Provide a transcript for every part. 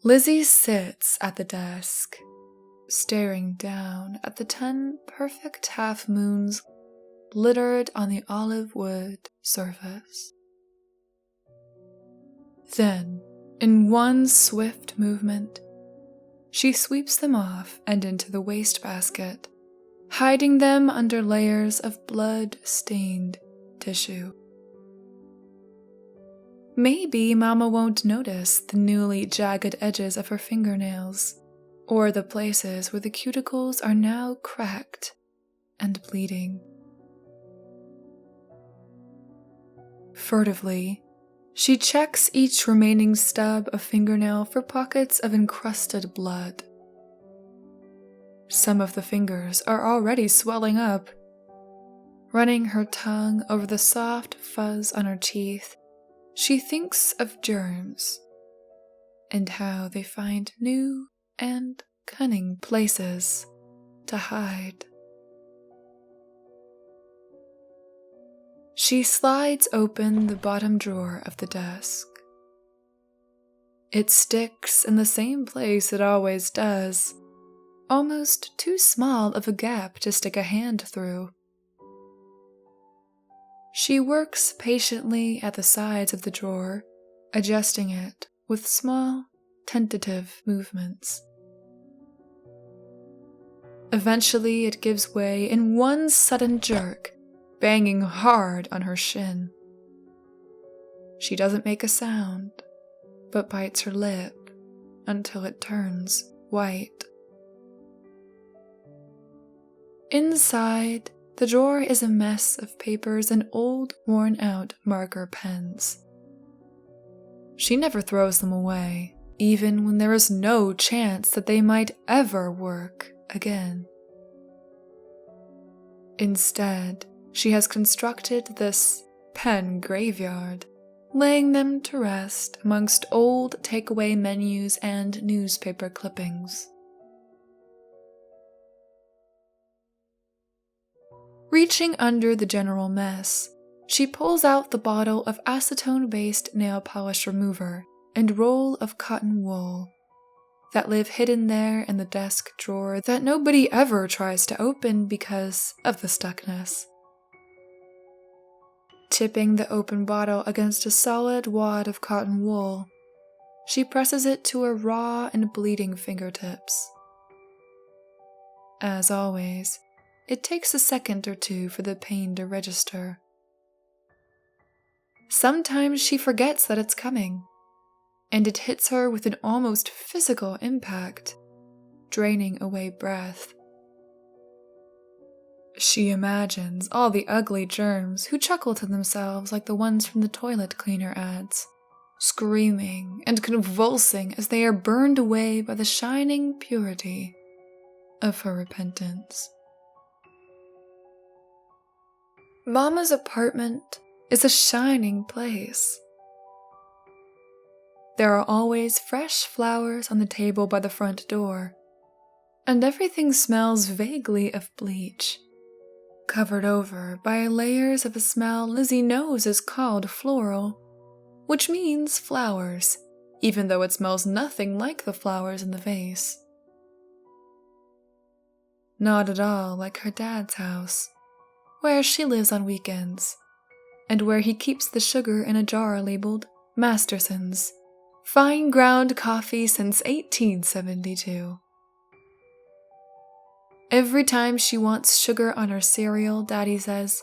Lizzie sits at the desk, staring down at the 10 perfect half-moons littered on the olive wood surface. Then, in one swift movement, she sweeps them off and into the wastebasket, hiding them under layers of blood-stained tissue. Maybe Mama won't notice the newly jagged edges of her fingernails, or the places where the cuticles are now cracked and bleeding. Furtively, she checks each remaining stub of fingernail for pockets of encrusted blood. Some of the fingers are already swelling up. Running her tongue over the soft fuzz on her teeth, she thinks of germs and how they find new and cunning places to hide. She slides open the bottom drawer of the desk. It sticks in the same place it always does, almost too small of a gap to stick a hand through. She works patiently at the sides of the drawer, adjusting it with small, tentative movements. Eventually, it gives way in one sudden jerk, banging hard on her shin. She doesn't make a sound, but bites her lip until it turns white. Inside, the drawer is a mess of papers and old, worn-out marker pens. She never throws them away, even when there is no chance that they might ever work again. Instead, she has constructed this pen graveyard, laying them to rest amongst old takeaway menus and newspaper clippings. Reaching under the general mess, she pulls out the bottle of acetone-based nail polish remover and roll of cotton wool that live hidden there in the desk drawer that nobody ever tries to open because of the stuckness. Tipping the open bottle against a solid wad of cotton wool, she presses it to her raw and bleeding fingertips. As always, it takes a second or two for the pain to register. Sometimes she forgets that it's coming, and it hits her with an almost physical impact, draining away breath. She imagines all the ugly germs who chuckle to themselves like the ones from the toilet cleaner ads, screaming and convulsing as they are burned away by the shining purity of her repentance. Mama's apartment is a shining place. There are always fresh flowers on the table by the front door, and everything smells vaguely of bleach, covered over by layers of a smell Lizzie knows is called floral, which means flowers, even though it smells nothing like the flowers in the vase. Not at all like her dad's house, where she lives on weekends, and where he keeps the sugar in a jar labeled Masterson's, fine ground coffee since 1872. Every time she wants sugar on her cereal, Daddy says,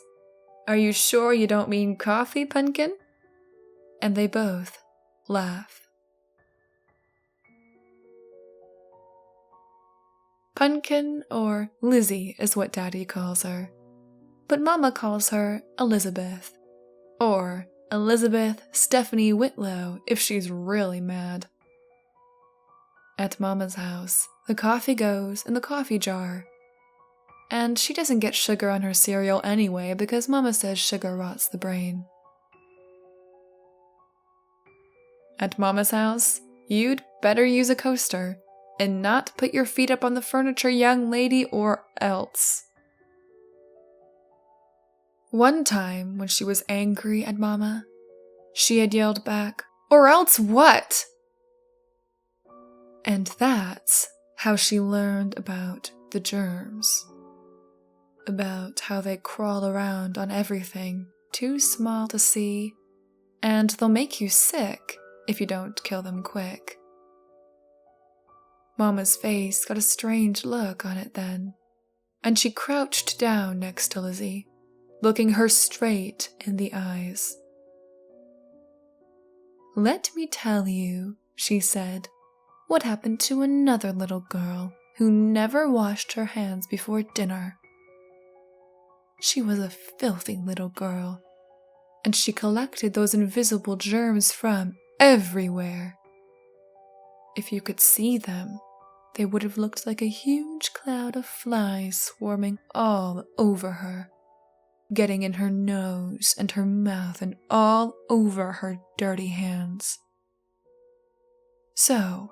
"Are you sure you don't mean coffee, Pumpkin?" And they both laugh. Pumpkin, or Lizzie, is what Daddy calls her, but Mama calls her Elizabeth, or Elizabeth Stephanie Whitlow if she's really mad. At Mama's house, the coffee goes in the coffee jar, and she doesn't get sugar on her cereal anyway because Mama says sugar rots the brain. At Mama's house, you'd better use a coaster and not put your feet up on the furniture, young lady, or else. One time, when she was angry at Mama, she had yelled back, "Or else what?" And that's how she learned about the germs. About how they crawl around on everything too small to see, and they'll make you sick if you don't kill them quick. Mama's face got a strange look on it then, and she crouched down next to Lizzie, looking her straight in the eyes. "Let me tell you," she said, "what happened to another little girl who never washed her hands before dinner. She was a filthy little girl, and she collected those invisible germs from everywhere. If you could see them, they would have looked like a huge cloud of flies swarming all over her, getting in her nose and her mouth and all over her dirty hands. So,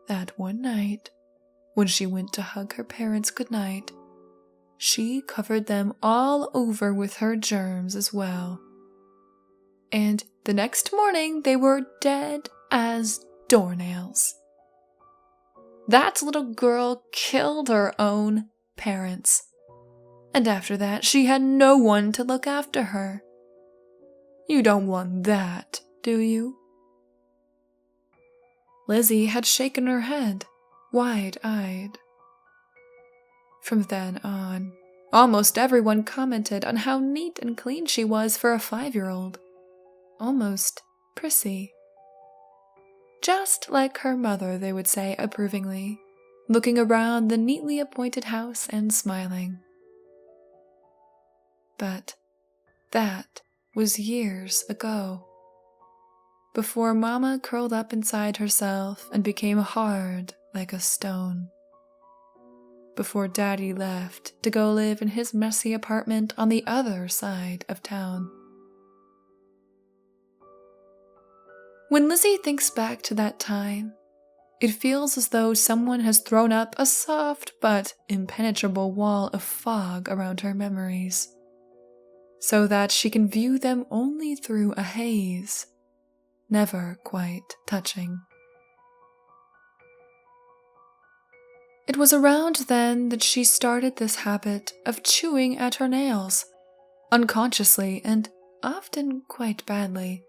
that one night, when she went to hug her parents goodnight, she covered them all over with her germs as well. And the next morning they were dead as doornails. That little girl killed her own parents. And after that, she had no one to look after her. You don't want that, do you?" Lizzie had shaken her head, wide-eyed. From then on, almost everyone commented on how neat and clean she was for a 5-year-old. Almost prissy. Just like her mother, they would say approvingly, looking around the neatly appointed house and smiling. But that was years ago, before Mama curled up inside herself and became hard like a stone. Before Daddy left to go live in his messy apartment on the other side of town. When Lizzie thinks back to that time, it feels as though someone has thrown up a soft but impenetrable wall of fog around her memories, so that she can view them only through a haze, never quite touching. It was around then that she started this habit of chewing at her nails, unconsciously and often quite badly.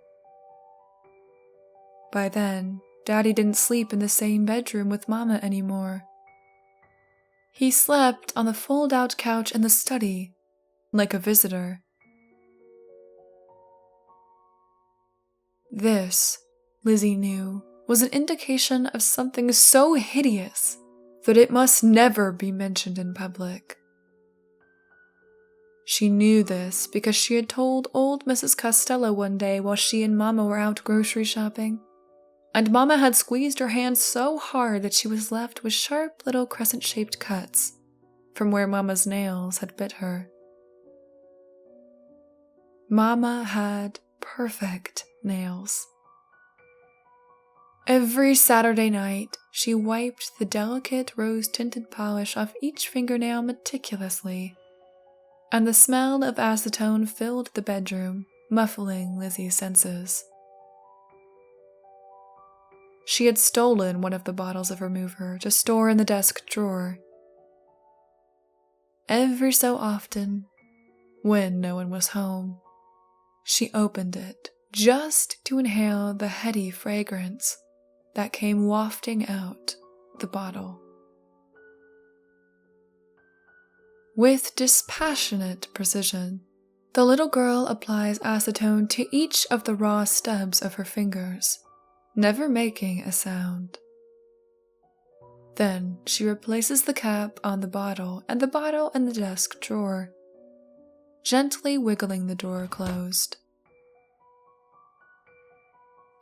By then, Daddy didn't sleep in the same bedroom with Mama anymore. He slept on the fold-out couch in the study, like a visitor. This, Lizzie knew, was an indication of something so hideous that it must never be mentioned in public. She knew this because she had told old Mrs. Costello one day while she and Mama were out grocery shopping, and Mama had squeezed her hand so hard that she was left with sharp little crescent-shaped cuts from where Mama's nails had bit her. Mama had perfect nails. Every Saturday night, she wiped the delicate rose-tinted polish off each fingernail meticulously, and the smell of acetone filled the bedroom, muffling Lizzie's senses. She had stolen one of the bottles of remover to store in the desk drawer. Every so often, when no one was home, she opened it just to inhale the heady fragrance that came wafting out the bottle. With dispassionate precision, the little girl applies acetone to each of the raw stubs of her fingers, never making a sound. Then she replaces the cap on the bottle and the bottle in the desk drawer, gently wiggling the drawer closed.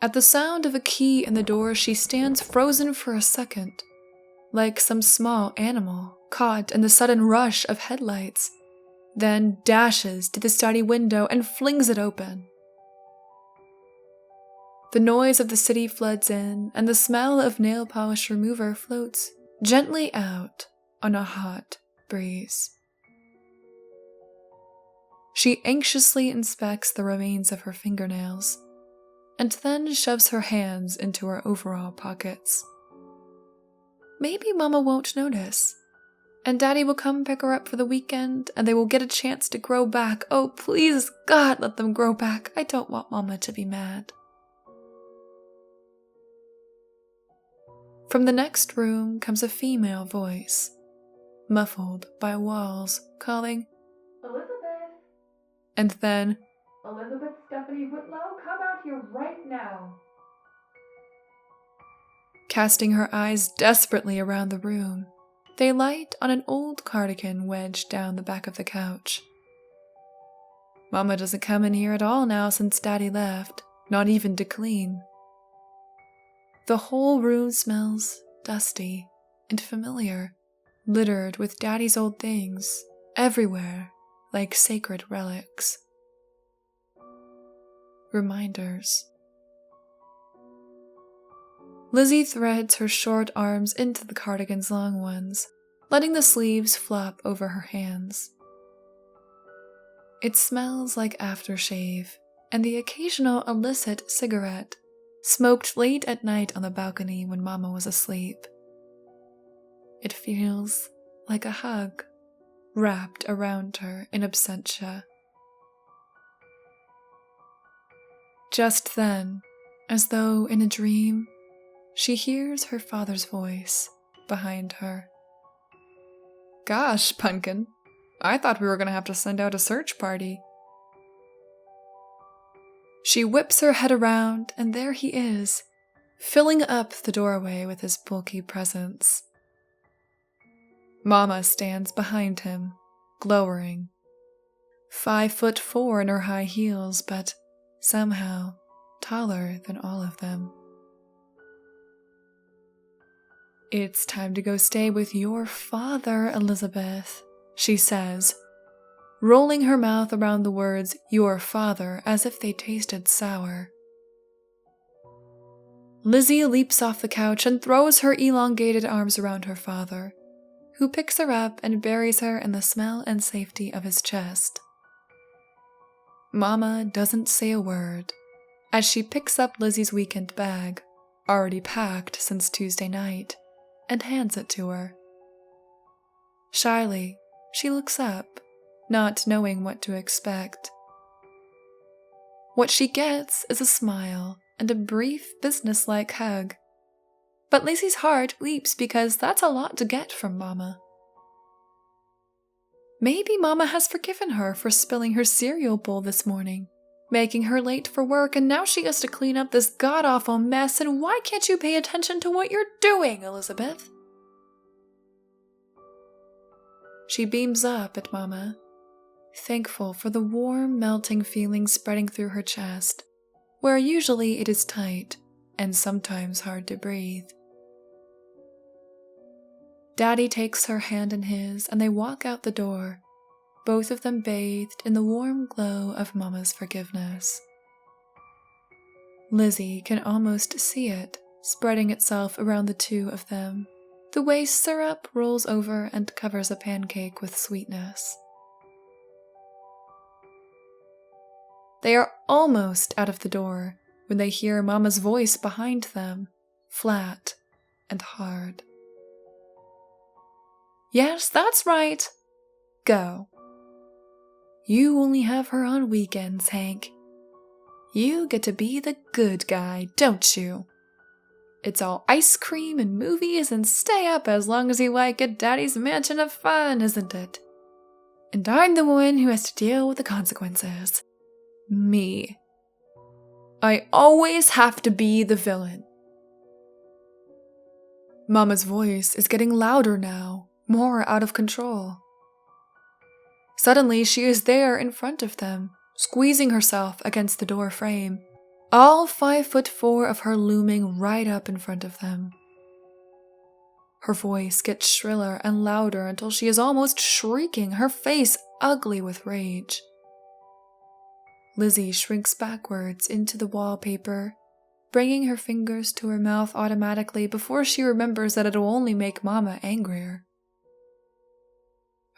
At the sound of a key in the door, she stands frozen for a second, like some small animal caught in the sudden rush of headlights, then dashes to the study window and flings it open. The noise of the city floods in, and the smell of nail polish remover floats gently out on a hot breeze. She anxiously inspects the remains of her fingernails, and then shoves her hands into her overall pockets. maybe Mama won't notice. And Daddy will come pick her up for the weekend, and they will get a chance to grow back. Oh, please, God, let them grow back. I don't want Mama to be mad. From the next room comes a female voice, muffled by walls, calling, "Elizabeth!" And then, "Elizabeth Stephanie Whitlow, come out here right now!" Casting her eyes desperately around the room, they light on an old cardigan wedged down the back of the couch. Mama doesn't come in here at all now since Daddy left, not even to clean. The whole room smells dusty and familiar, littered with Daddy's old things, everywhere, like sacred relics. Reminders. Lizzie threads her short arms into the cardigan's long ones, letting the sleeves flop over her hands. It smells like aftershave and the occasional illicit cigarette, smoked late at night on the balcony when Mama was asleep. It feels like a hug, wrapped around her in absentia. Just then, as though in a dream, she hears her father's voice behind her. "Gosh, Pumpkin, I thought we were going to have to send out a search party." She whips her head around, and there he is, filling up the doorway with his bulky presence. Mama stands behind him, glowering. 5'4" in her high heels, but somehow taller than all of them. "It's time to go stay with your father, Elizabeth," she says, rolling her mouth around the words "your father" as if they tasted sour. Lizzie leaps off the couch and throws her elongated arms around her father, who picks her up and buries her in the smell and safety of his chest. Mama doesn't say a word as she picks up Lizzie's weekend bag, already packed since Tuesday night, and hands it to her. Shyly, she looks up, not knowing what to expect. What she gets is a smile and a brief, businesslike hug. But Lizzie's heart leaps because that's a lot to get from Mama. Maybe Mama has forgiven her for spilling her cereal bowl this morning, making her late for work, and now she has to clean up this god-awful mess, and why can't you pay attention to what you're doing, Elizabeth? She beams up at Mama, thankful for the warm, melting feeling spreading through her chest, where usually it is tight and sometimes hard to breathe. Daddy takes her hand in his, and they walk out the door, both of them bathed in the warm glow of Mama's forgiveness. Lizzie can almost see it spreading itself around the two of them, the way syrup rolls over and covers a pancake with sweetness. They are almost out of the door when they hear Mama's voice behind them, flat and hard. "Yes, that's right. Go. You only have her on weekends, Hank. You get to be the good guy, don't you? It's all ice cream and movies and stay up as long as you like at Daddy's mansion of fun, isn't it? And I'm the one who has to deal with the consequences. Me. I always have to be the villain." Mama's voice is getting louder now, more out of control. Suddenly, she is there in front of them, squeezing herself against the door frame, all 5'4" of her looming right up in front of them. Her voice gets shriller and louder until she is almost shrieking, her face ugly with rage. Lizzie shrinks backwards into the wallpaper, bringing her fingers to her mouth automatically before she remembers that it will only make Mama angrier.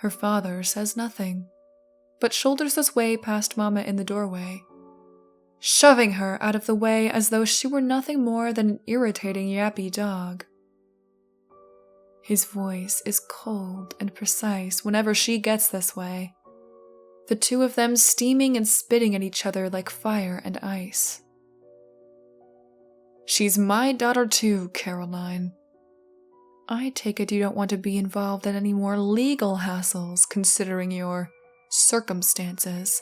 Her father says nothing, but shoulders his way past Mama in the doorway, shoving her out of the way as though she were nothing more than an irritating yappy dog. His voice is cold and precise whenever she gets this way. The two of them steaming and spitting at each other like fire and ice. She's my daughter too, Caroline. I take it you don't want to be involved in any more legal hassles considering your circumstances.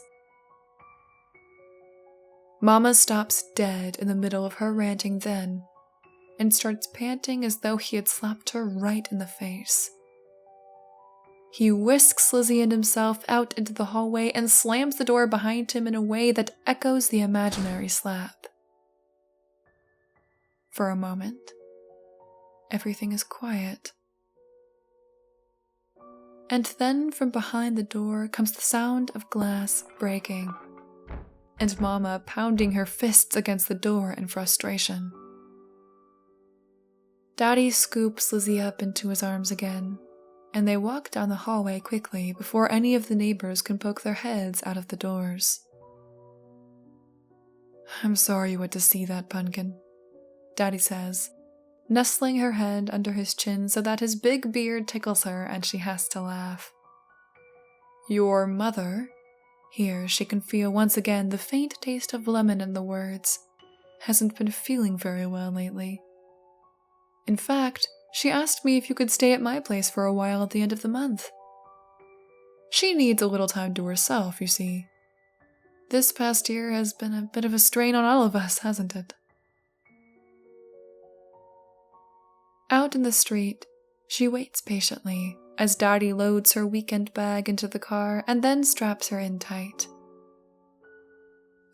Mama stops dead in the middle of her ranting then, and starts panting as though he had slapped her right in the face. He whisks Lizzie and himself out into the hallway and slams the door behind him in a way that echoes the imaginary slap. For a moment, everything is quiet. And then from behind the door comes the sound of glass breaking, and Mama pounding her fists against the door in frustration. Daddy scoops Lizzie up into his arms again, and they walk down the hallway quickly before any of the neighbors can poke their heads out of the doors. I'm sorry you had to see that, Pumpkin, Daddy says, nestling her head under his chin so that his big beard tickles her and she has to laugh. Your mother, here she can feel once again the faint taste of lemon in the words, hasn't been feeling very well lately. In fact, she asked me if you could stay at my place for a while at the end of the month. She needs a little time to herself, you see. This past year has been a bit of a strain on all of us, hasn't it? Out in the street, she waits patiently as Daddy loads her weekend bag into the car and then straps her in tight.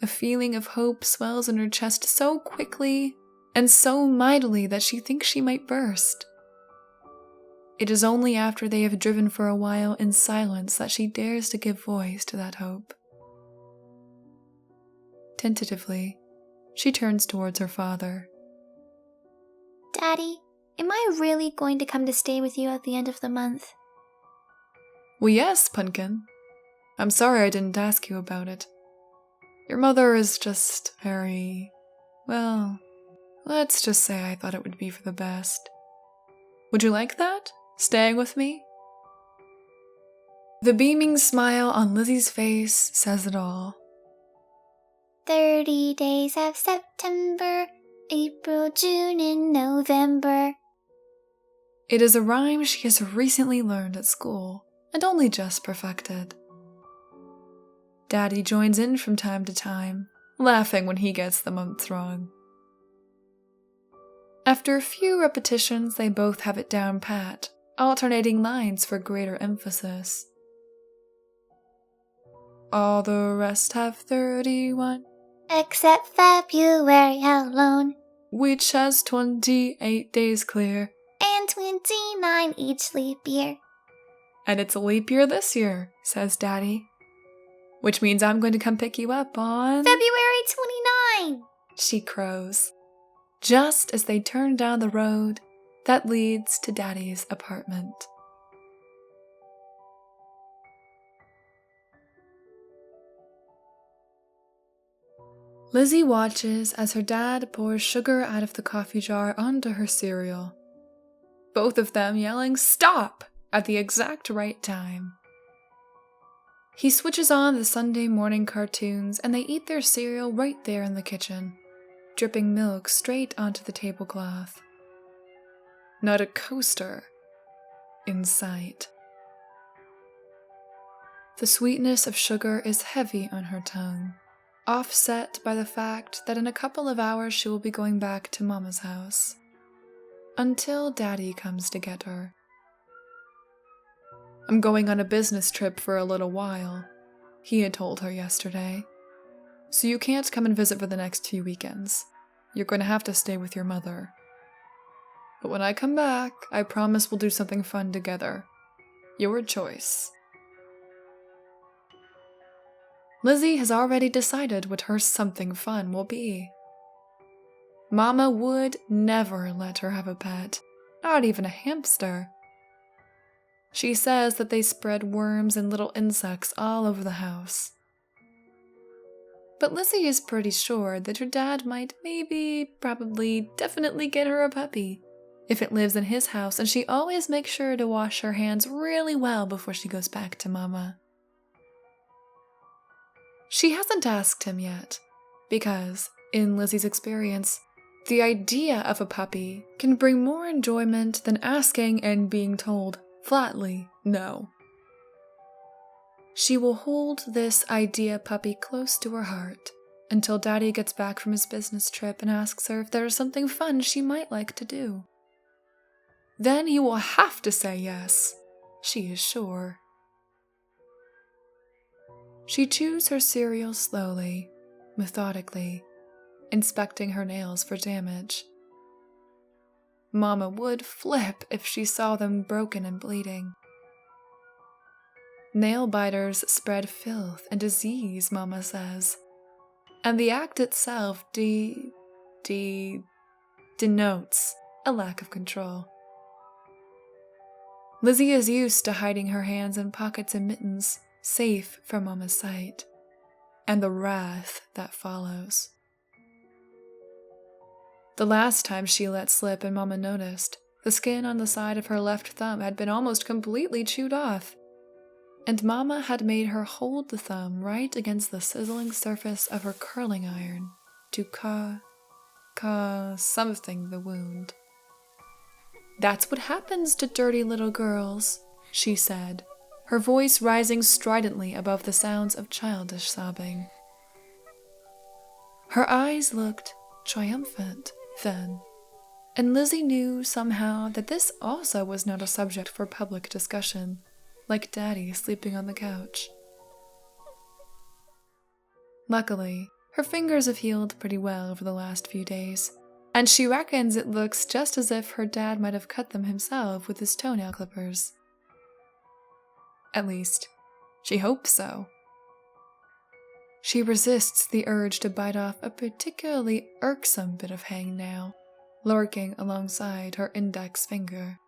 A feeling of hope swells in her chest so quickly and so mightily that she thinks she might burst. It is only after they have driven for a while in silence that she dares to give voice to that hope. Tentatively, she turns towards her father. Daddy, am I really going to come to stay with you at the end of the month? Well, yes, Pumpkin. I'm sorry I didn't ask you about it. Your mother is just very, well, let's just say I thought it would be for the best. Would you like that? Staying with me? The beaming smile on Lizzie's face says it all. 30 days of September, April, June, and November. It is a rhyme she has recently learned at school, and only just perfected. Daddy joins in from time to time, laughing when he gets the months wrong. After a few repetitions, they both have it down pat, alternating lines for greater emphasis. All the rest have 31, except February alone, which has 28 days clear, and 29 each leap year. And it's a leap year this year, says Daddy. Which means I'm going to come pick you up on February 29! She crows, just as they turn down the road that leads to Daddy's apartment. Lizzie watches as her dad pours sugar out of the coffee jar onto her cereal, both of them yelling "Stop!" at the exact right time. He switches on the Sunday morning cartoons and they eat their cereal right there in the kitchen, dripping milk straight onto the tablecloth. Not a coaster in sight. The sweetness of sugar is heavy on her tongue, offset by the fact that in a couple of hours she will be going back to Mama's house, until Daddy comes to get her. I'm going on a business trip for a little while, he had told her yesterday. So you can't come and visit for the next few weekends. You're going to have to stay with your mother. But when I come back, I promise we'll do something fun together. Your choice. Lizzie has already decided what her something fun will be. Mama would never let her have a pet, not even a hamster. She says that they spread worms and little insects all over the house. But Lizzie is pretty sure that her dad might maybe, probably, definitely get her a puppy, if it lives in his house, and she always makes sure to wash her hands really well before she goes back to Mama. She hasn't asked him yet, because, in Lizzie's experience, the idea of a puppy can bring more enjoyment than asking and being told flatly no. She will hold this idea puppy close to her heart until Daddy gets back from his business trip and asks her if there is something fun she might like to do. Then he will have to say yes, she is sure. She chews her cereal slowly, methodically, inspecting her nails for damage. Mama would flip if she saw them broken and bleeding. Nail biters spread filth and disease, Mama says, and the act itself denotes a lack of control. Lizzie is used to hiding her hands in pockets and mittens, safe from Mama's sight, and the wrath that follows. The last time she let slip and Mama noticed, the skin on the side of her left thumb had been almost completely chewed off, and Mama had made her hold the thumb right against the sizzling surface of her curling iron to something the wound. "That's what happens to dirty little girls," she said, her voice rising stridently above the sounds of childish sobbing. Her eyes looked triumphant then, and Lizzie knew somehow that this also was not a subject for public discussion, like Daddy sleeping on the couch. Luckily, her fingers have healed pretty well over the last few days, and she reckons it looks just as if her dad might have cut them himself with his toenail clippers. At least, she hopes so. She resists the urge to bite off a particularly irksome bit of hangnail, lurking alongside her index finger.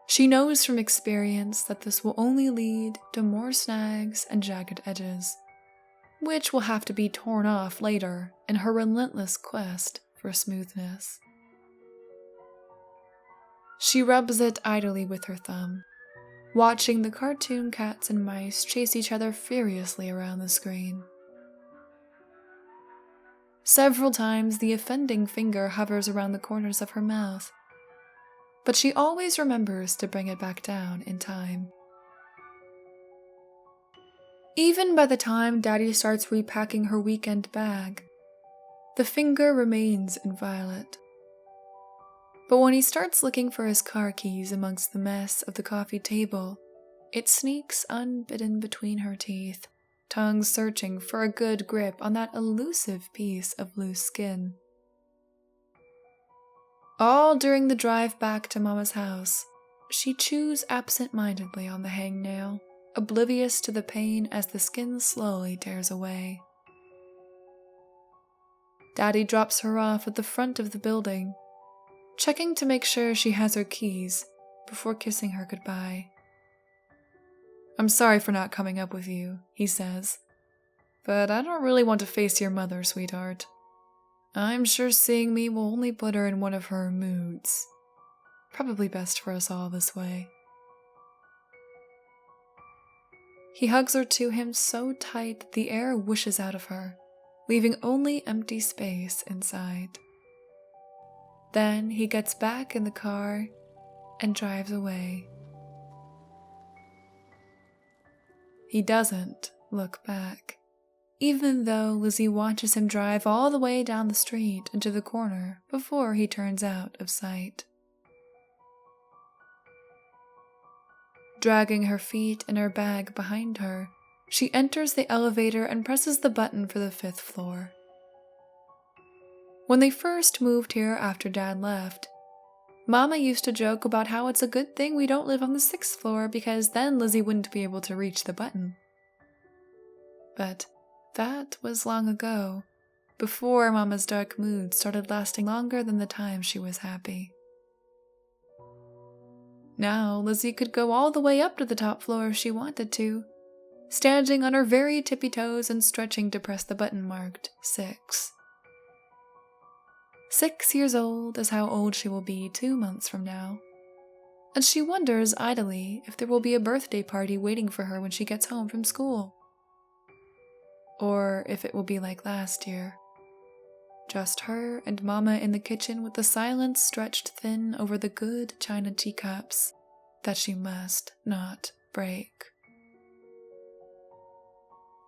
She knows from experience that this will only lead to more snags and jagged edges, which will have to be torn off later in her relentless quest for smoothness. She rubs it idly with her thumb, watching the cartoon cats and mice chase each other furiously around the screen. Several times the offending finger hovers around the corners of her mouth, but she always remembers to bring it back down in time. Even by the time Daddy starts repacking her weekend bag, the finger remains inviolate. But when he starts looking for his car keys amongst the mess of the coffee table, it sneaks unbidden between her teeth, tongue searching for a good grip on that elusive piece of loose skin. All during the drive back to Mama's house, she chews absent-mindedly on the hangnail, oblivious to the pain as the skin slowly tears away. Daddy drops her off at the front of the building, checking to make sure she has her keys before kissing her goodbye. "I'm sorry for not coming up with you," he says, "but I don't really want to face your mother, sweetheart. I'm sure seeing me will only put her in one of her moods. Probably best for us all this way." He hugs her to him so tight that the air whooshes out of her, leaving only empty space inside. Then he gets back in the car and drives away. He doesn't look back, even though Lizzie watches him drive all the way down the street into the corner before he turns out of sight. Dragging her feet and her bag behind her, she enters the elevator and presses the button for the 5th floor. When they first moved here after Dad left, Mama used to joke about how it's a good thing we don't live on the 6th floor because then Lizzie wouldn't be able to reach the button. But that was long ago, before Mama's dark mood started lasting longer than the time she was happy. Now Lizzie could go all the way up to the top floor if she wanted to, standing on her very tippy toes and stretching to press the button marked 6. 6 years old is how old she will be 2 months from now. And she wonders idly if there will be a birthday party waiting for her when she gets home from school. Or if it will be like last year. Just her and Mama in the kitchen with the silence stretched thin over the good china teacups that she must not break.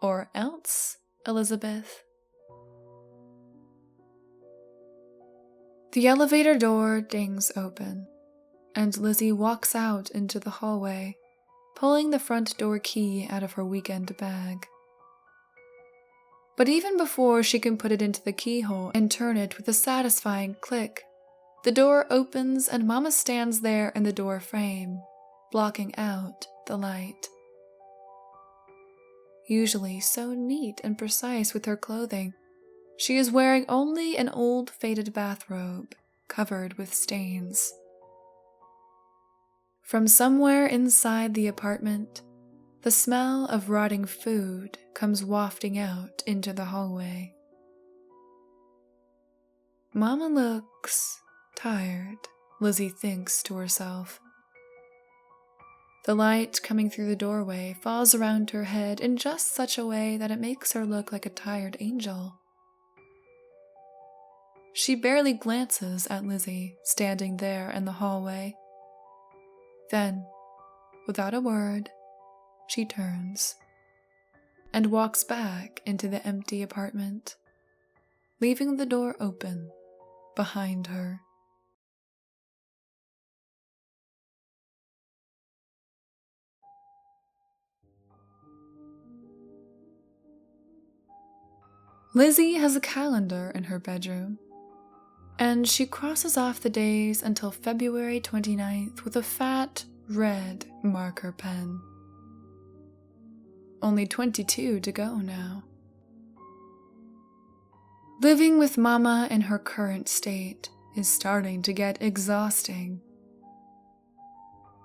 Or else, Elizabeth. The elevator door dings open, and Lizzie walks out into the hallway, pulling the front door key out of her weekend bag. But even before she can put it into the keyhole and turn it with a satisfying click, the door opens and Mama stands there in the door frame, blocking out the light. Usually so neat and precise with her clothing, she is wearing only an old faded bathrobe covered with stains. From somewhere inside the apartment, the smell of rotting food comes wafting out into the hallway. Mama looks tired, Lizzie thinks to herself. The light coming through the doorway falls around her head in just such a way that it makes her look like a tired angel. She barely glances at Lizzie standing there in the hallway. Then, without a word, she turns and walks back into the empty apartment, leaving the door open behind her. Lizzie has a calendar in her bedroom, and she crosses off the days until February 29th with a fat, red marker pen. Only 22 to go now. Living with Mama in her current state is starting to get exhausting.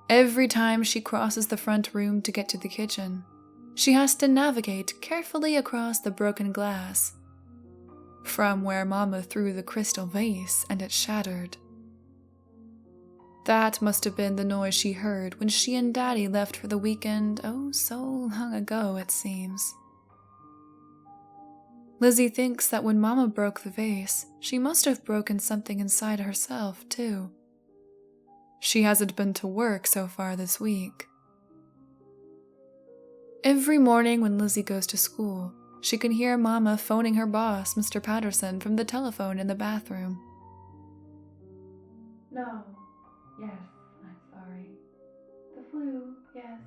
Every time she crosses the front room to get to the kitchen, she has to navigate carefully across the broken glass, from where Mama threw the crystal vase and it shattered. That must have been the noise she heard when she and Daddy left for the weekend, oh so long ago it seems. Lizzie thinks that when Mama broke the vase, she must have broken something inside herself too. She hasn't been to work so far this week. Every morning when Lizzie goes to school, she can hear Mama phoning her boss, Mr. Patterson, from the telephone in the bathroom. No. Yes, I'm sorry. The flu, yes.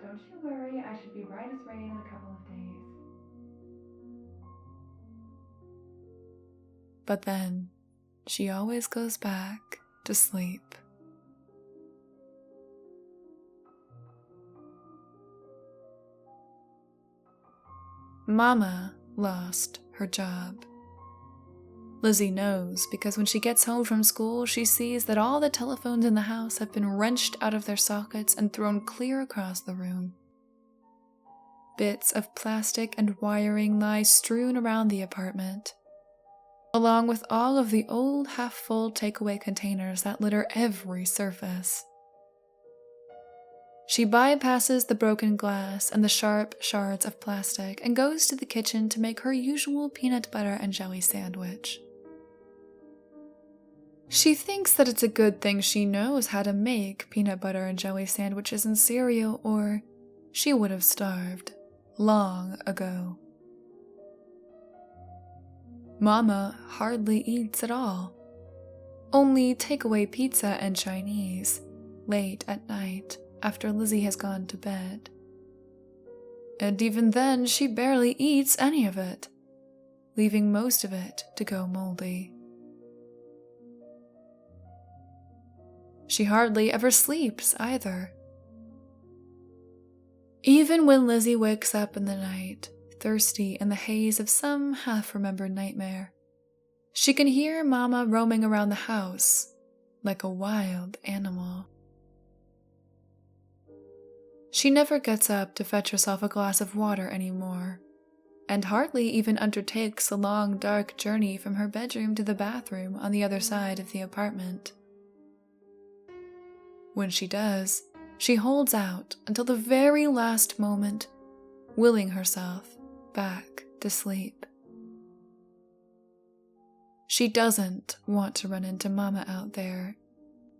Don't you worry, I should be right as rain in a couple of days. But then, she always goes back to sleep. Mama lost her job. Lizzie knows because when she gets home from school, she sees that all the telephones in the house have been wrenched out of their sockets and thrown clear across the room. Bits of plastic and wiring lie strewn around the apartment, along with all of the old half-full takeaway containers that litter every surface. She bypasses the broken glass and the sharp shards of plastic and goes to the kitchen to make her usual peanut butter and jelly sandwich. She thinks that it's a good thing she knows how to make peanut butter and jelly sandwiches and cereal, or she would have starved long ago. Mama hardly eats at all. Only takeaway pizza and Chinese, late at night after Lizzie has gone to bed. And even then, she barely eats any of it, leaving most of it to go moldy. She hardly ever sleeps either. Even when Lizzie wakes up in the night, thirsty in the haze of some half-remembered nightmare, she can hear Mama roaming around the house like a wild animal. She never gets up to fetch herself a glass of water anymore, and hardly even undertakes the long, dark journey from her bedroom to the bathroom on the other side of the apartment. When she does, she holds out until the very last moment, willing herself back to sleep. She doesn't want to run into Mama out there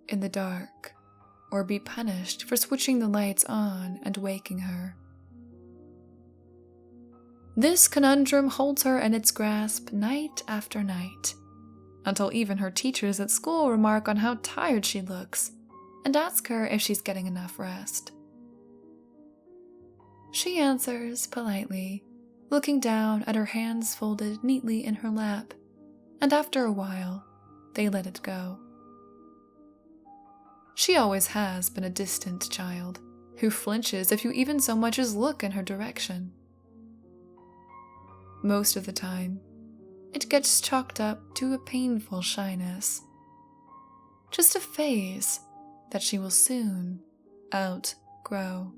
in the dark or be punished for switching the lights on and waking her. This conundrum holds her in its grasp night after night, until even her teachers at school remark on how tired she looks and ask her if she's getting enough rest. She answers politely, looking down at her hands folded neatly in her lap, and after a while, they let it go. She always has been a distant child, who flinches if you even so much as look in her direction. Most of the time, it gets chalked up to a painful shyness. Just a phase that she will soon outgrow.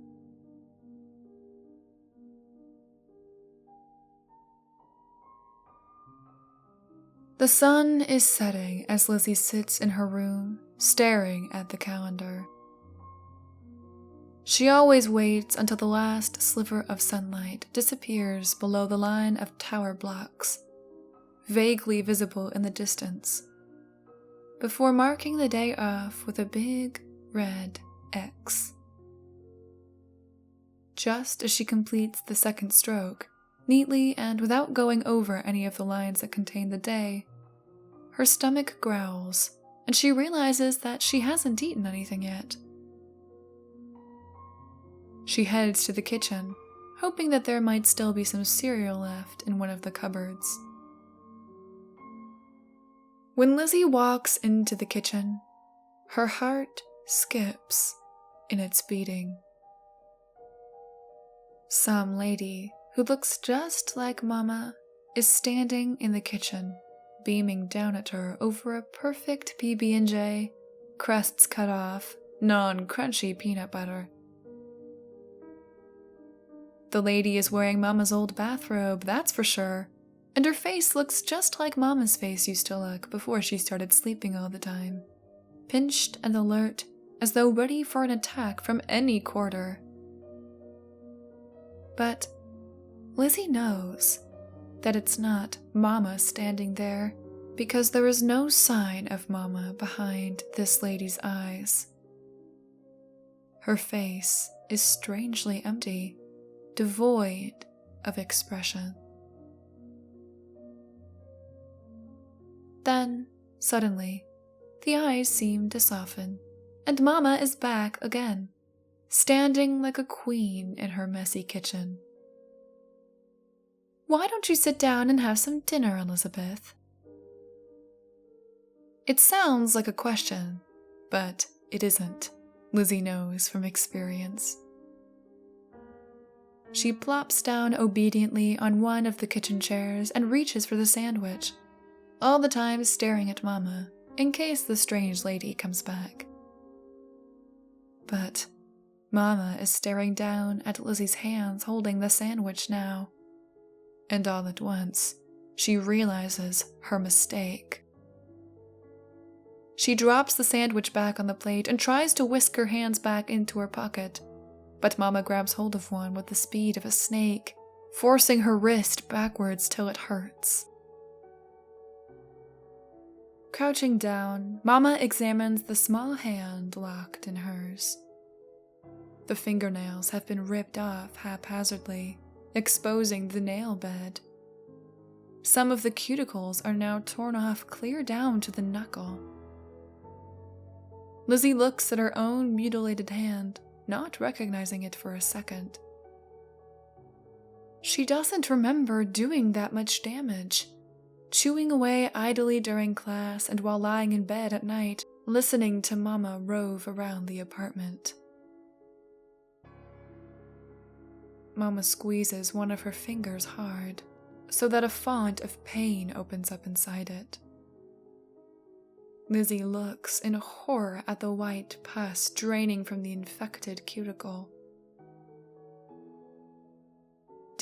The sun is setting as Lizzie sits in her room, staring at the calendar. She always waits until the last sliver of sunlight disappears below the line of tower blocks, vaguely visible in the distance, before marking the day off with a big red X. Just as she completes the second stroke, neatly and without going over any of the lines that contain the day, her stomach growls, and she realizes that she hasn't eaten anything yet. She heads to the kitchen, hoping that there might still be some cereal left in one of the cupboards. When Lizzie walks into the kitchen, her heart skips in its beating. Some lady who looks just like Mama is standing in the kitchen, beaming down at her over a perfect PB&J, crusts cut off, non-crunchy peanut butter. The lady is wearing Mama's old bathrobe, that's for sure, and her face looks just like Mama's face used to look before she started sleeping all the time, pinched and alert, as though ready for an attack from any quarter. But Lizzie knows that it's not Mama standing there, because there is no sign of Mama behind this lady's eyes. Her face is strangely empty, devoid of expression. Then, suddenly, the eyes seem to soften, and Mama is back again, standing like a queen in her messy kitchen. "Why don't you sit down and have some dinner, Elizabeth?" It sounds like a question, but it isn't, Lizzie knows from experience. She plops down obediently on one of the kitchen chairs and reaches for the sandwich, all the time staring at Mama, in case the strange lady comes back. But Mama is staring down at Lizzie's hands holding the sandwich now, and all at once, she realizes her mistake. She drops the sandwich back on the plate and tries to whisk her hands back into her pocket, but Mama grabs hold of one with the speed of a snake, forcing her wrist backwards till it hurts. Crouching down, Mama examines the small hand locked in hers. The fingernails have been ripped off haphazardly, exposing the nail bed. Some of the cuticles are now torn off clear down to the knuckle. Lizzie looks at her own mutilated hand, not recognizing it for a second. She doesn't remember doing that much damage, chewing away idly during class and while lying in bed at night, listening to Mama rove around the apartment. Mama squeezes one of her fingers hard, so that a font of pain opens up inside it. Lizzie looks in horror at the white pus draining from the infected cuticle.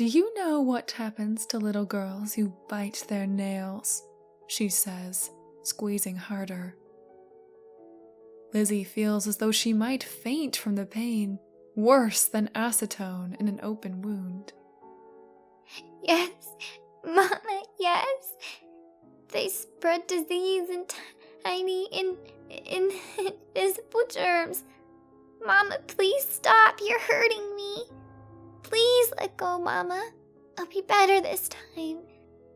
Do you know what happens to little girls who bite their nails? She says, squeezing harder. Lizzie feels as though she might faint from the pain, worse than acetone in an open wound. Yes, Mama, yes. They spread disease and tiny, invisible germs. Mama, please stop. You're hurting me. Please let go, Mama. I'll be better this time.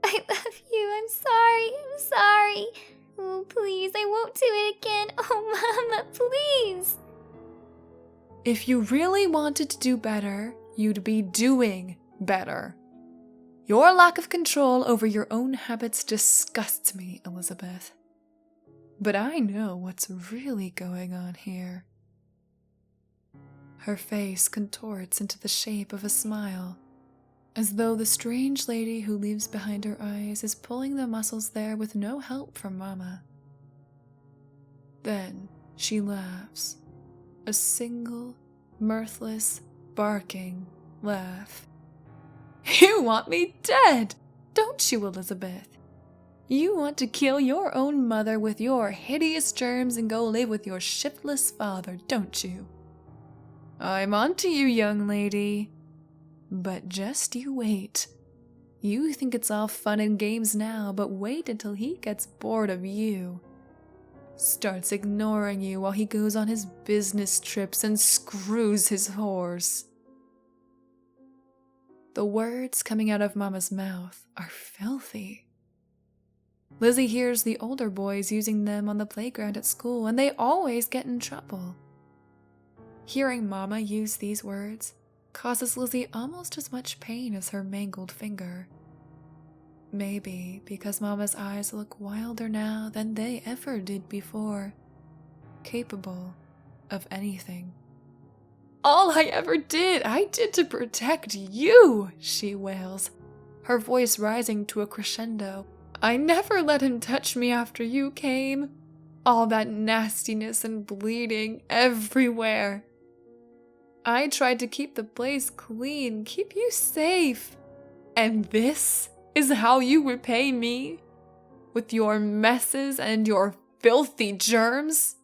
I love you. I'm sorry. Oh, please, I won't do it again. Oh, Mama, please. If you really wanted to do better, you'd be doing better. Your lack of control over your own habits disgusts me, Elizabeth. But I know what's really going on here. Her face contorts into the shape of a smile, as though the strange lady who leaves behind her eyes is pulling the muscles there with no help from Mama. Then she laughs, a single, mirthless, barking laugh. You want me dead, don't you, Elizabeth? You want to kill your own mother with your hideous germs and go live with your shiftless father, don't you? I'm onto you, young lady. But just you wait. You think it's all fun and games now, but wait until he gets bored of you. Starts ignoring you while he goes on his business trips and screws his horse. The words coming out of Mama's mouth are filthy. Lizzie hears the older boys using them on the playground at school, and they always get in trouble. Hearing Mama use these words causes Lizzie almost as much pain as her mangled finger. Maybe because Mama's eyes look wilder now than they ever did before, capable of anything. All I ever did, I did to protect you, she wails, her voice rising to a crescendo. I never let him touch me after you came. All that nastiness and bleeding everywhere. I tried to keep the place clean, keep you safe. And this is how you repay me? With your messes and your filthy germs?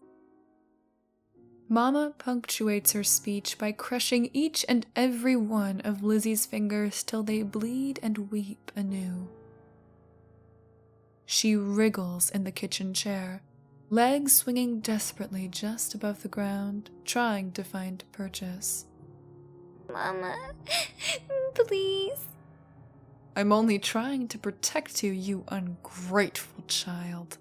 Mama punctuates her speech by crushing each and every one of Lizzie's fingers till they bleed and weep anew. She wriggles in the kitchen chair, legs swinging desperately just above the ground, trying to find purchase. Mama, please. I'm only trying to protect you, you ungrateful child.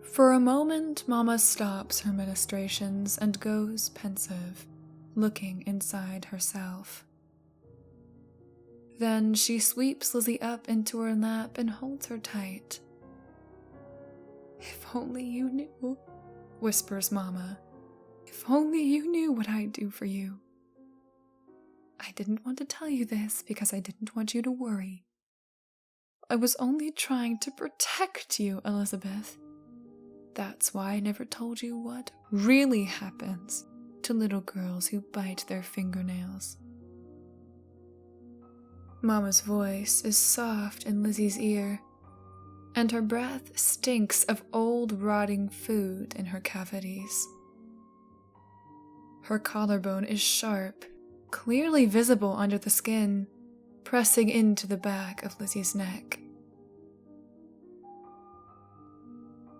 For a moment, Mama stops her ministrations and goes pensive, looking inside herself. Then she sweeps Lizzie up into her lap and holds her tight. If only you knew, whispers Mama. If only you knew what I'd do for you. I didn't want to tell you this because I didn't want you to worry. I was only trying to protect you, Elizabeth. That's why I never told you what really happens to little girls who bite their fingernails. Mama's voice is soft in Lizzie's ear, and her breath stinks of old rotting food in her cavities. Her collarbone is sharp, clearly visible under the skin, pressing into the back of Lizzie's neck.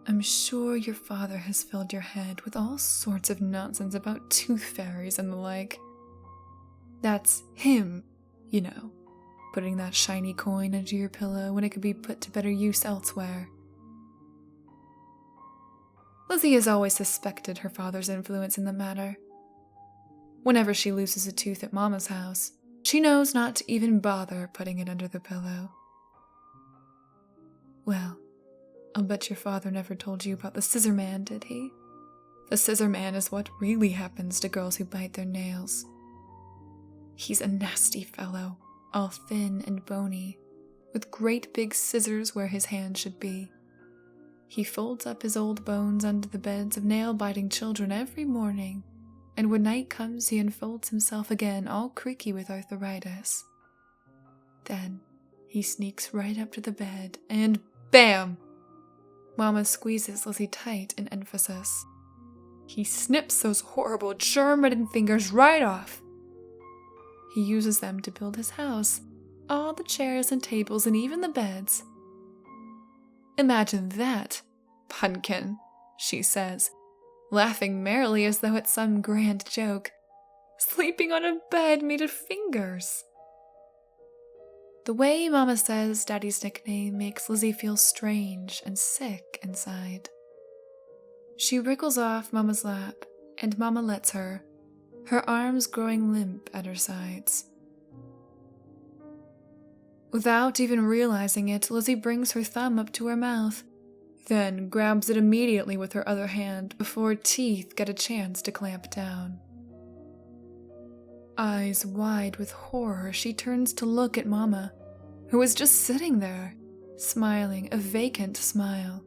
I'm sure your father has filled your head with all sorts of nonsense about tooth fairies and the like. That's him, you know, putting that shiny coin under your pillow when it could be put to better use elsewhere. Lizzie has always suspected her father's influence in the matter. Whenever she loses a tooth at Mama's house, she knows not to even bother putting it under the pillow. Well, I'll bet your father never told you about the scissor man, did he? The scissor man is what really happens to girls who bite their nails. He's a nasty fellow, all thin and bony, with great big scissors where his hand should be. He folds up his old bones under the beds of nail-biting children every morning, and when night comes he unfolds himself again, all creaky with arthritis. Then he sneaks right up to the bed, and BAM! Mama squeezes Lizzie tight in emphasis. He snips those horrible germ-ridden fingers right off. He uses them to build his house, all the chairs and tables and even the beds. Imagine that, Pumpkin, she says, laughing merrily as though it's some grand joke. Sleeping on a bed made of fingers. The way Mama says Daddy's nickname makes Lizzie feel strange and sick inside. She wriggles off Mama's lap, and Mama lets her, her arms growing limp at her sides. Without even realizing it, Lizzie brings her thumb up to her mouth, then grabs it immediately with her other hand before teeth get a chance to clamp down. Eyes wide with horror, she turns to look at Mama, who is just sitting there, smiling a vacant smile.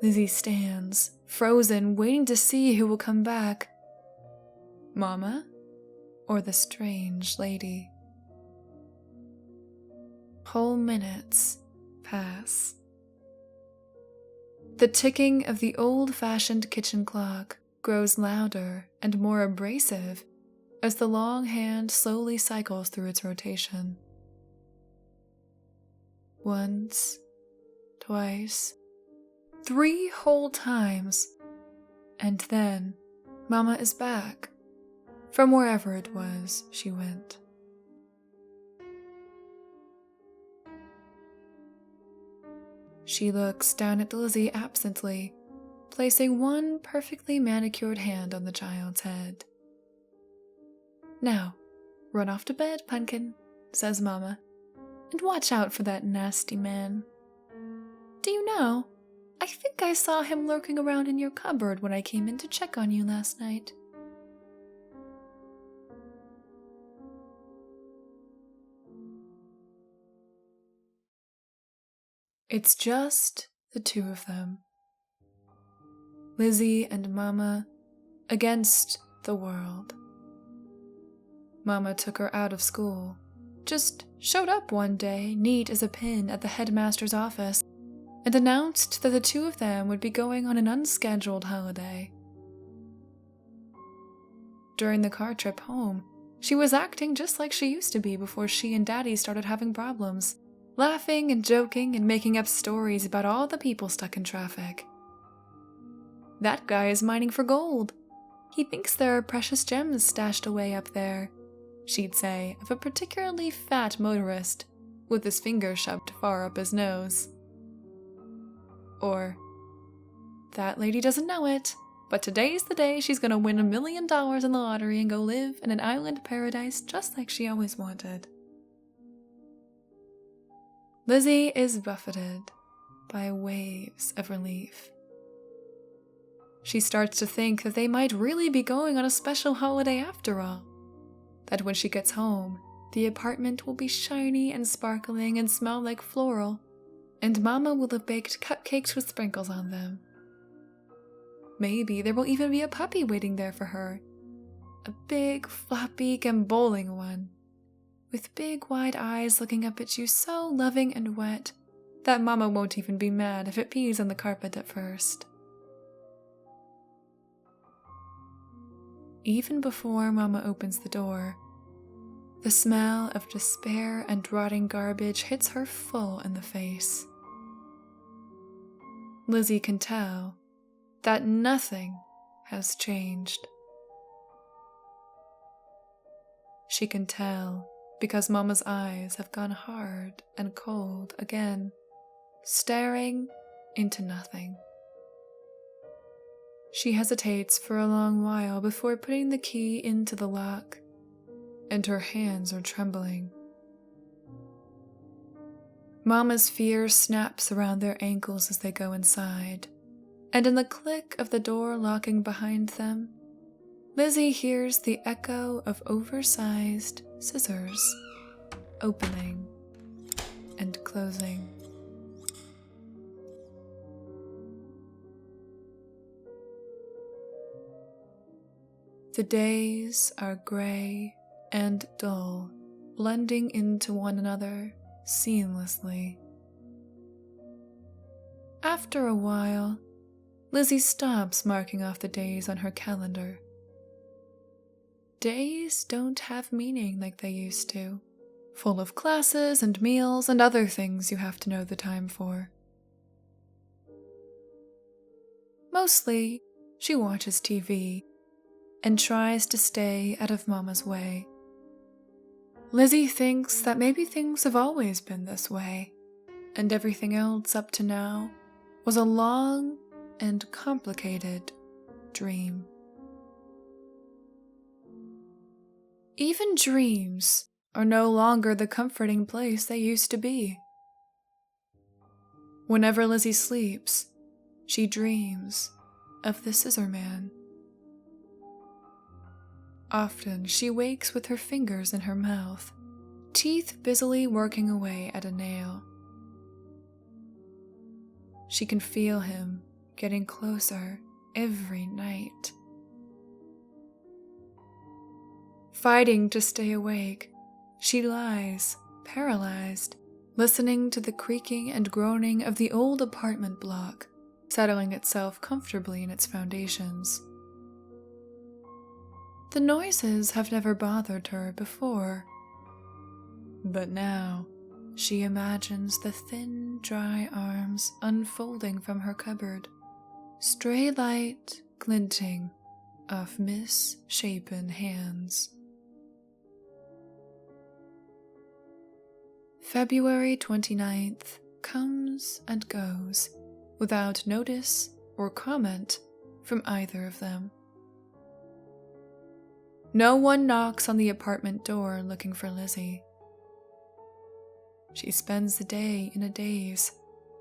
Lizzie stands, frozen, waiting to see who will come back. Mama or the strange lady? Whole minutes pass. The ticking of the old-fashioned kitchen clock grows louder and more abrasive as the long hand slowly cycles through its rotation. Once, twice, 3 whole times, and then Mama is back, from wherever it was she went. She looks down at Lizzie absently, placing one perfectly manicured hand on the child's head. Now, run off to bed, Pumpkin, says Mama, and watch out for that nasty man. Do you know, I think I saw him lurking around in your cupboard when I came in to check on you last night. It's just the two of them. Lizzie and Mama against the world. Mama took her out of school, just showed up one day, neat as a pin, at the headmaster's office, and announced that the two of them would be going on an unscheduled holiday. During the car trip home, she was acting just like she used to be before she and Daddy started having problems, laughing and joking and making up stories about all the people stuck in traffic. That guy is mining for gold. He thinks there are precious gems stashed away up there, she'd say of a particularly fat motorist with his finger shoved far up his nose. Or, that lady doesn't know it, but today's the day she's gonna win $1 million in the lottery and go live in an island paradise just like she always wanted. Lizzie is buffeted by waves of relief. She starts to think that they might really be going on a special holiday after all. That when she gets home, the apartment will be shiny and sparkling and smell like floral, and Mama will have baked cupcakes with sprinkles on them. Maybe there will even be a puppy waiting there for her. A big, floppy, gamboling one, with big wide eyes looking up at you so loving and wet that Mama won't even be mad if it pees on the carpet at first. Even before Mama opens the door, the smell of despair and rotting garbage hits her full in the face. Lizzie can tell that nothing has changed. She can tell because Mama's eyes have gone hard and cold again, staring into nothing. She hesitates for a long while before putting the key into the lock, and her hands are trembling. Mama's fear snaps around their ankles as they go inside, and in the click of the door locking behind them, Lizzie hears the echo of oversized scissors opening and closing. The days are gray and dull, blending into one another seamlessly. After a while, Lizzie stops marking off the days on her calendar. Days don't have meaning like they used to, full of classes and meals and other things you have to know the time for. Mostly, she watches TV and tries to stay out of Mama's way. Lizzie thinks that maybe things have always been this way, and everything else up to now was a long and complicated dream. Even dreams are no longer the comforting place they used to be. Whenever Lizzie sleeps, she dreams of the Scissor Man. Often she wakes with her fingers in her mouth, teeth busily working away at a nail. She can feel him getting closer every night. Fighting to stay awake, she lies, paralyzed, listening to the creaking and groaning of the old apartment block, settling itself comfortably in its foundations. The noises have never bothered her before, but now she imagines the thin, dry arms unfolding from her cupboard, stray light glinting off misshapen hands. February 29th comes and goes without notice or comment from either of them. No one knocks on the apartment door looking for Lizzie. She spends the day in a daze,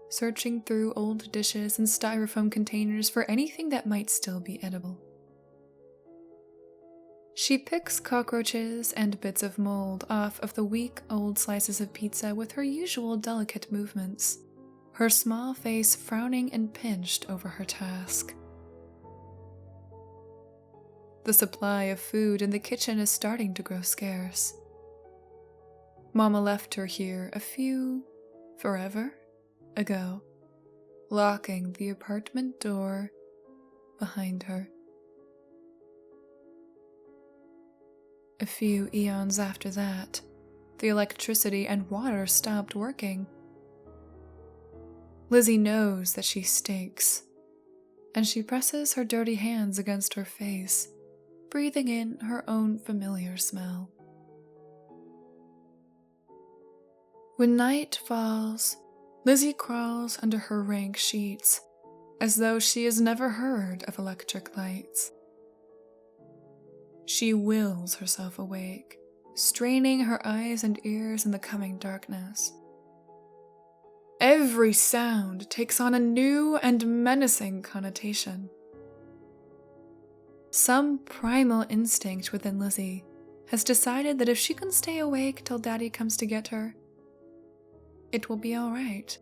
searching through old dishes and styrofoam containers for anything that might still be edible. She picks cockroaches and bits of mold off of the week-old slices of pizza with her usual delicate movements, her small face frowning and pinched over her task. The supply of food in the kitchen is starting to grow scarce. Mama left her here forever ago, locking the apartment door behind her. A few eons after that, the electricity and water stopped working. Lizzie knows that she stinks, and she presses her dirty hands against her face, breathing in her own familiar smell. When night falls, Lizzie crawls under her rank sheets, as though she has never heard of electric lights. She wills herself awake, straining her eyes and ears in the coming darkness. Every sound takes on a new and menacing connotation. Some primal instinct within Lizzie has decided that if she can stay awake till Daddy comes to get her, it will be all right.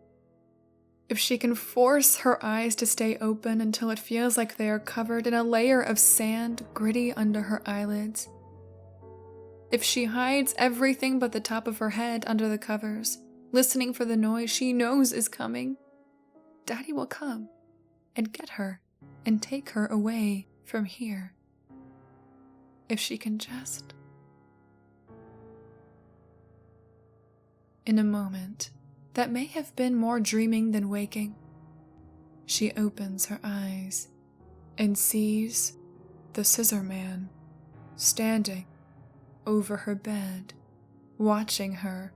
If she can force her eyes to stay open until it feels like they are covered in a layer of sand gritty under her eyelids. If she hides everything but the top of her head under the covers, listening for the noise she knows is coming, Daddy will come and get her and take her away from here. If she can just... In a moment that may have been more dreaming than waking, she opens her eyes and sees the Scissor Man standing over her bed, watching her,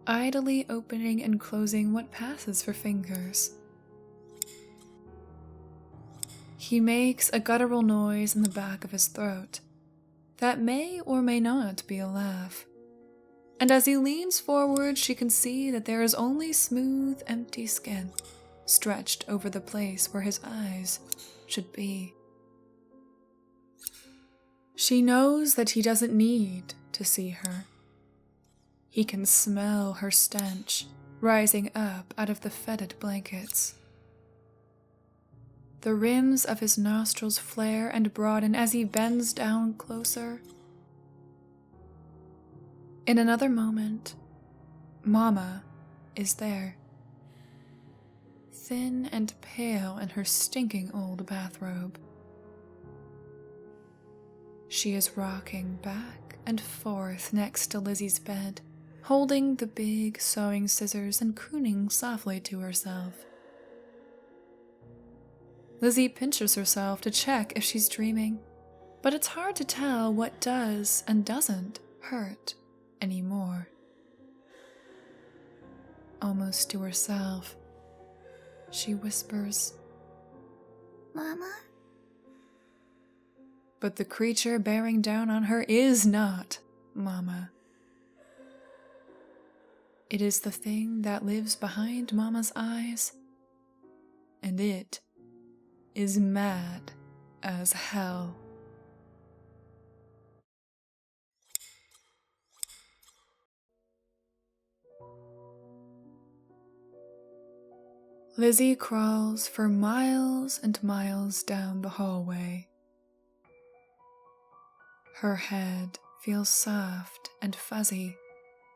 idly opening and closing what passes for fingers. He makes a guttural noise in the back of his throat that may or may not be a laugh. And as he leans forward, she can see that there is only smooth, empty skin stretched over the place where his eyes should be. She knows that he doesn't need to see her. He can smell her stench rising up out of the fetid blankets. The rims of his nostrils flare and broaden as he bends down closer. In another moment, Mama is there. Thin and pale in her stinking old bathrobe. She is rocking back and forth next to Lizzie's bed, holding the big sewing scissors and crooning softly to herself. Lizzie pinches herself to check if she's dreaming, but it's hard to tell what does and doesn't hurt anymore. Almost to herself, she whispers, Mama? but the creature bearing down on her is not Mama. It is the thing that lives behind Mama's eyes, and it is mad as hell. Lizzie crawls for miles and miles down the hallway. Her head feels soft and fuzzy,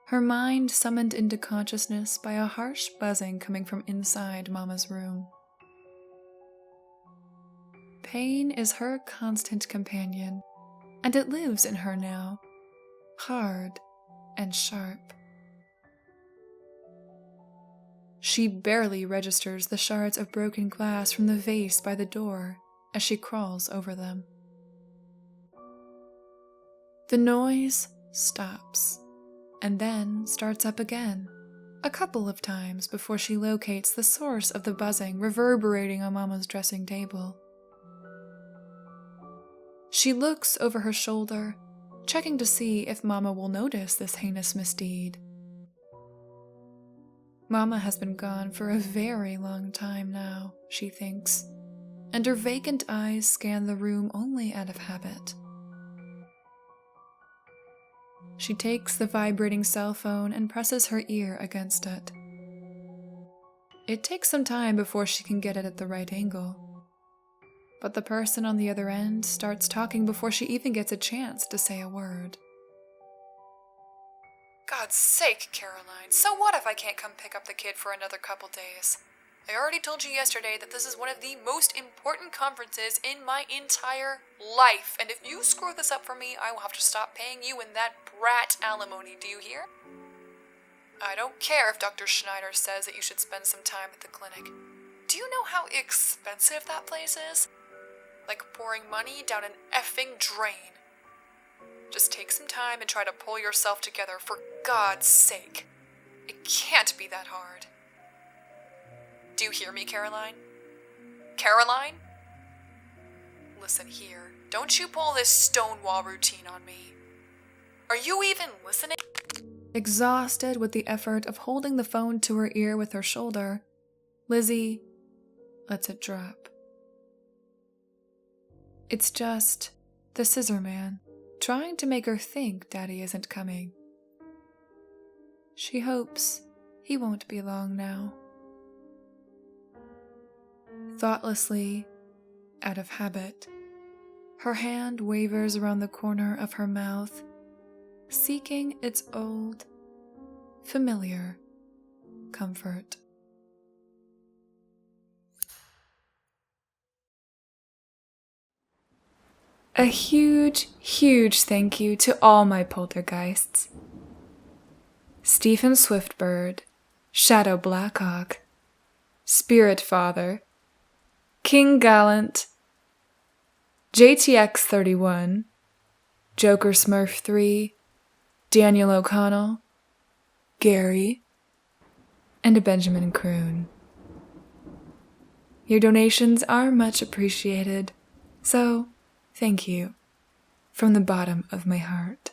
her mind summoned into consciousness by a harsh buzzing coming from inside Mama's room. Pain is her constant companion, and it lives in her now, hard and sharp. She barely registers the shards of broken glass from the vase by the door as she crawls over them. The noise stops, and then starts up again, a couple of times before she locates the source of the buzzing reverberating on Mama's dressing table. She looks over her shoulder, checking to see if Mama will notice this heinous misdeed. Mama has been gone for a very long time now, she thinks, and her vacant eyes scan the room only out of habit. She takes the vibrating cell phone and presses her ear against it. It takes some time before she can get it at the right angle, but the person on the other end starts talking before she even gets a chance to say a word. God's sake, Caroline, so what if I can't come pick up the kid for another couple days? I already told you yesterday that this is one of the most important conferences in my entire life, and if you screw this up for me, I will have to stop paying you and that brat alimony, do you hear? I don't care if Dr. Schneider says that you should spend some time at the clinic. Do you know how expensive that place is? Like pouring money down an effing drain. Just take some time and try to pull yourself together, for God's sake. It can't be that hard. Do you hear me, Caroline? Caroline? Listen here, don't you pull this stonewall routine on me. Are you even listening? Exhausted with the effort of holding the phone to her ear with her shoulder, Lizzie lets it drop. It's just the scissor man, trying to make her think Daddy isn't coming. She hopes he won't be long now. Thoughtlessly, out of habit, her hand wavers around the corner of her mouth, seeking its old, familiar comfort. A huge, huge thank you to all my poltergeists. Stephen Swiftbird, Shadow Blackhawk, Spirit Father, King Gallant, JTX31, Joker Smurf 3, Daniel O'Connell, Gary, and Benjamin Croon. Your donations are much appreciated, so thank you from the bottom of my heart.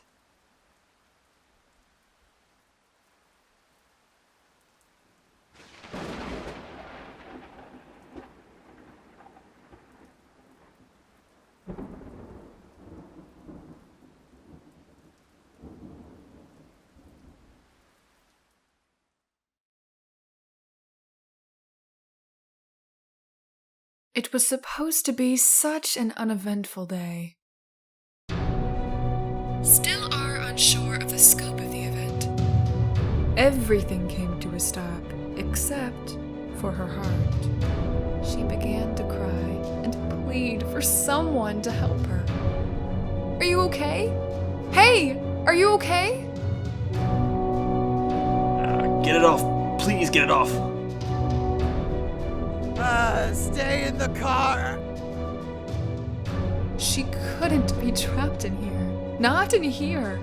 It was supposed to be such an uneventful day. Still are unsure of the scope of the event. Everything came to a stop, except for her heart. She began to cry and plead for someone to help her. Are you okay? Hey, are you okay? Get it off. Please get it off. Stay in the car. She couldn't be trapped in here. Not in here.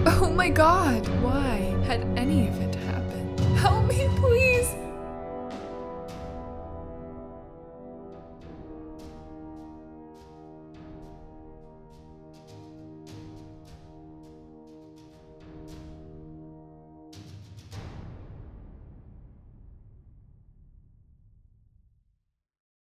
Oh my god, why had any of it happened? Help me, please.